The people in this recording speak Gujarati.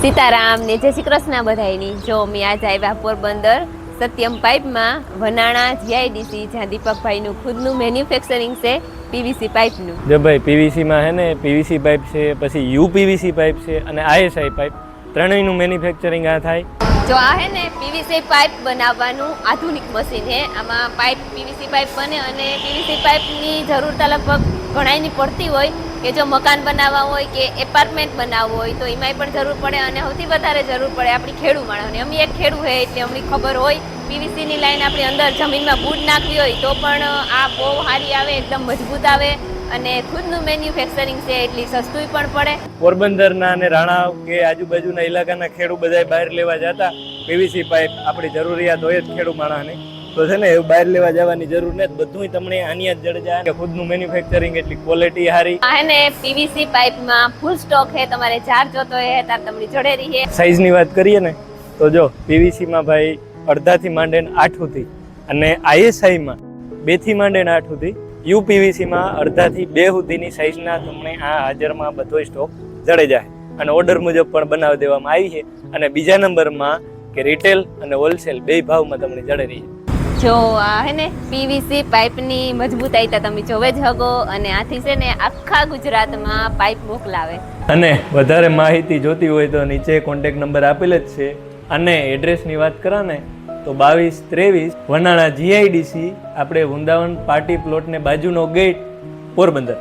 સીતારામ ને જય શ્રી કૃષ્ણ બધાયની. જો મેં આજે આવ્યા પોરબંદર સત્યમ પાઇપમાં વનાણા જીઆઈડીસી, જ્યાં દીપકભાઈનું ખુદનું મેન્યુફેક્ચરિંગ છે પીવીસી પાઇપનું. જો ભાઈ પીવીસીમાં હે ને પીવીસી પાઇપ છે, પછી યુપીવીસી પાઇપ છે અને આઈએસઆઈ પાઇપ, ત્રણેયનું મેન્યુફેક્ચરિંગ આ થાય. જો આ હે ને પીવીસી પાઇપ બનાવવાનું આધુનિક મશીન છે. આમાં પાઇપ પીવીસી પાઇપ બને અને પીવીસી પાઇપની જરૂરતા લગભગ ઘણાયની પડતી હોય કે જો મકાન બનાવવા હોય કે એપાર્ટમેન્ટ બનાવવું હોય તો એમાંય પણ જરૂર પડે અને સૌથી વધારે જરૂર પડે આપણી ખેડૂ માણસને. અમે એક ખેડૂ છે એટલે અમને ખબર હોય પીવીસીની લાઈન આપણી અંદર જમીનમાં બૂટ નાખવી હોય તો પણ આ બહુ સારી આવે, એકદમ મજબૂત આવે અને ખુદનું મેન્યુફેક્ચરિંગ છે એટલી સસ્તું પણ પડે. પોરબંદરના અને રાણા કે આજુબાજુના ઇલાકાના ખેડૂ બધા બહાર લેવા જતા પીવીસી પાઇપ આપણી જરૂરિયાત હોય જ ખેડૂ માણસને, તો છે ને એવું બહાર લેવા જવાની જરૂર નથી. બધું તમને આની જ જડે જાય કે ખુદનું મેન્યુફેક્ચરિંગ એટલી ક્વોલિટી સારી. આ હે ને પીવીસી પાઇપમાં ફૂલ સ્ટોક છે, તમારે ચાર જોતો હે તાર તમને જડે રહી છે. સાઈઝની વાત કરીએ ને તો જો પીવીસીમાં ભાઈ અડધાથી માંડીને 8 સુધી અને આઈએસઆઈમાં 2 થી માંડીને 8 સુધી, યુપીવીસીમાં અડધાથી 2 સુધીની સાઈઝના તમને આ હાજરમાં બધો સ્ટોક જડે જાય અને ઓર્ડર મુજબ પણ બનાવી દેવામાં આવી છે. અને બીજા નંબરમાં કે રિટેલ અને હોલસેલ બે ભાવમાં તમને જડે રહી છે. જો આ હે ને પીવીસી પાઇપની મજબૂતાઈ તમે જોવે જ હગો અને આથી છે ને આખા ગુજરાતમાં પાઇપ મોકલાવે. અને વધારે માહિતી જોતી હોય તો નીચે કોન્ટેક્ટ નંબર આપેલ જ છે. અને એડ્રેસની વાત કરા ને તો 22-23 વનાણા જીઆઈડીસી, આપણે વૃંદાવન પાર્ટી પ્લોટને બાજુનો ગેટ, પોરબંદર.